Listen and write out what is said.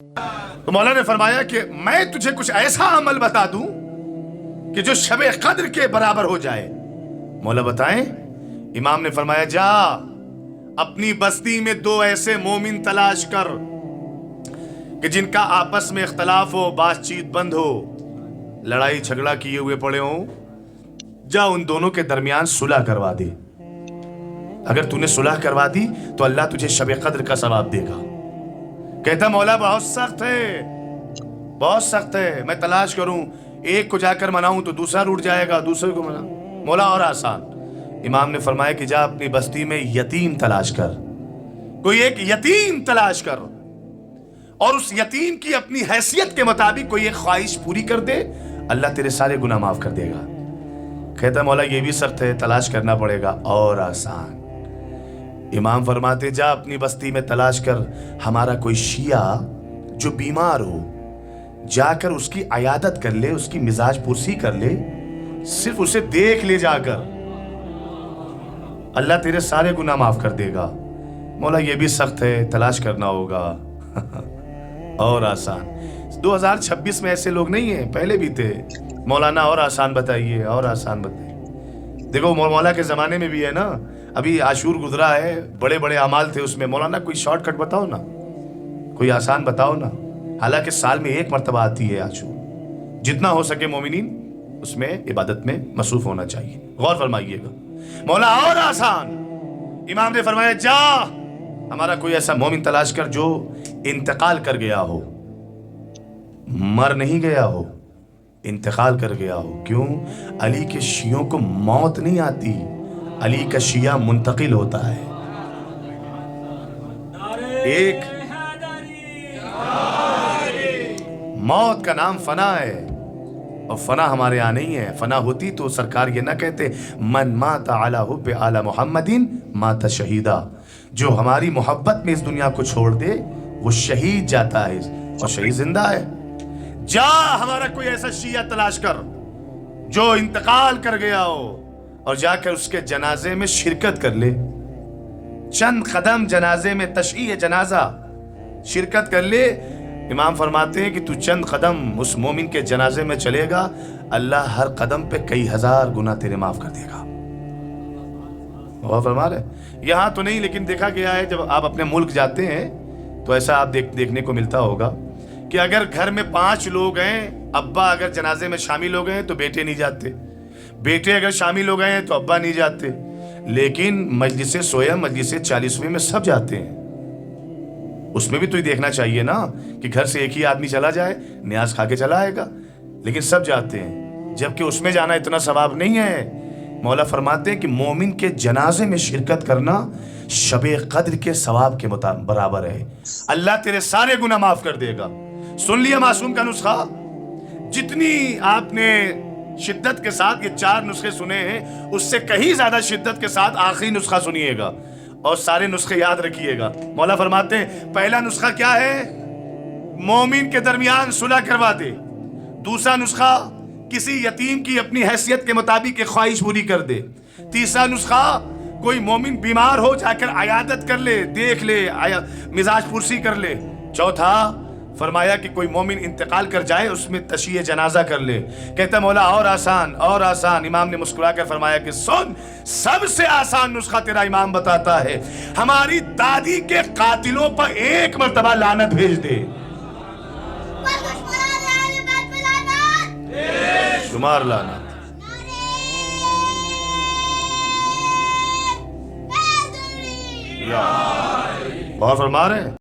تو مولا نے فرمایا کہ میں تجھے کچھ ایسا عمل بتا دوں کہ جو شب قدر کے برابر ہو جائے۔ مولا بتائیں؟ امام نے فرمایا جا اپنی بستی میں دو ایسے مومن تلاش کر کہ جن کا آپس میں اختلاف ہو، بات چیت بند ہو، لڑائی جھگڑا کیے ہوئے پڑے ہوں، جا ان دونوں کے درمیان صلح کروا دے۔ اگر تو نے صلح کروا دی تو اللہ تجھے شب قدر کا ثواب دے گا۔ کہتا مولا بہت سخت ہے، بہت سخت ہے، میں تلاش کروں، ایک کو جا کر مناؤں تو دوسرا روٹ جائے گا، دوسرے کو مناؤں۔ مولا اور آسان۔ امام نے فرمایا کہ جا اپنی بستی میں یتیم تلاش کر، کوئی ایک یتیم تلاش کر، اور اس یتیم کی اپنی حیثیت کے مطابق کوئی ایک خواہش پوری کر دے، اللہ تیرے سارے گناہ معاف کر دے گا۔ کہتا مولا یہ بھی سخت ہے، تلاش کرنا پڑے گا، اور آسان۔ امام فرماتے جا اپنی بستی میں تلاش کر ہمارا کوئی شیعہ جو بیمار ہو، جا کر اس کی عیادت کر لے، اس کی مزاج پرسی کر لے، صرف اسے دیکھ لے جا کر، اللہ تیرے سارے گناہ معاف کر دے گا۔ مولا یہ بھی سخت ہے، تلاش کرنا ہوگا، اور آسان۔ 2026 میں ایسے لوگ نہیں ہیں، پہلے بھی تھے۔ مولانا اور آسان بتائیے، اور آسان بتائیے۔ دیکھو مولا کے زمانے میں بھی ہے نا، ابھی عاشور گزرا ہے، بڑے بڑے اعمال تھے اس میں، مولانا کوئی شارٹ کٹ بتاؤ نا، کوئی آسان بتاؤ نا۔ حالانکہ سال میں ایک مرتبہ آتی ہے عاشور، جتنا ہو سکے مومنین اس میں عبادت میں مصروف ہونا چاہیے، غور فرمائیے گا۔ مولا اور آسان۔ امام نے فرمایا جا ہمارا کوئی ایسا مومن تلاش کر جو انتقال کر گیا ہو، مر نہیں گیا ہو، انتقال کر گیا ہو۔ کیوں؟ علی کے شیعوں کو موت نہیں آتی، علی کا شیعہ منتقل ہوتا ہے۔ ایک موت کا نام فنا ہے، اور فنا ہمارے یہاں نہیں ہے۔ فنا ہوتی تو سرکار یہ نہ کہتے من مات علی حب آل محمد مات شہیدا، جو ہماری محبت میں اس دنیا کو چھوڑ دے وہ شہید جاتا ہے، اور شہید زندہ ہے۔ جا ہمارا کوئی ایسا شیعہ تلاش کر جو انتقال کر گیا ہو، اور جا کر اس کے جنازے میں شرکت کر لے، چند قدم جنازے میں، تشییع جنازہ شرکت کر لے۔ امام فرماتے ہیں کہ تو چند قدم اس مومن کے جنازے میں چلے گا، اللہ ہر قدم پہ کئی ہزار گناہ تیرے معاف کر دے گا۔ غور فرما رہے؟ یہاں تو نہیں، لیکن دیکھا گیا ہے جب آپ اپنے ملک جاتے ہیں تو ایسا آپ دیکھنے کو ملتا ہوگا کہ اگر گھر میں 5 لوگ ہیں، ابا اگر جنازے میں شامل ہو گئے ہیں تو بیٹے نہیں جاتے، بیٹے اگر شامل ہو گئے ہیں تو ابا نہیں جاتے، لیکن مجلس سویا، مجلس 40ویں میں سب جاتے ہیں۔ اس میں بھی تو یہ دیکھنا چاہیے نا کہ گھر سے ایک ہی آدمی چلا جائے، نیاز کھا کے چلا آئے گا، لیکن سب جاتے ہیں، جبکہ اس میں جانا اتنا ثواب نہیں ہے۔ مولا فرماتے ہیں کہ مومن کے جنازے میں شرکت کرنا شب قدر کے ثواب کے برابر ہے، اللہ تیرے سارے گناہ معاف کر دے گا۔ سن لیا معصوم کا نسخہ؟ جتنی آپ نے شدت کے ساتھ یہ 4 نسخے سنے ہیں، اس سے کہیں زیادہ شدت کے ساتھ آخری نسخہ سنیے گا، اور سارے نسخے یاد رکھیے گا۔ مولا فرماتے ہیں پہلا نسخہ کیا ہے؟ مومن کے درمیان صلح کروا دے۔ دوسرا نسخہ کسی یتیم کی اپنی حیثیت کے مطابق ایک خواہش پوری کر دے۔ تیسرا نسخہ کوئی مومن بیمار ہو، جا کر عیادت کر لے، دیکھ لے، مزاج پرسی کر لے۔ چوتھا فرمایا کہ کوئی مومن انتقال کر جائے، اس میں تشییع جنازہ کر لے۔ کہتا مولا اور آسان، اور آسان۔ امام نے مسکرا کر فرمایا کہ سن، سب سے آسان نسخہ تیرا امام بتاتا ہے، ہماری دادی کے قاتلوں پر ایک مرتبہ لعنت بھیج دے۔ شمار لعنت۔ غور فرما رہے ہیں؟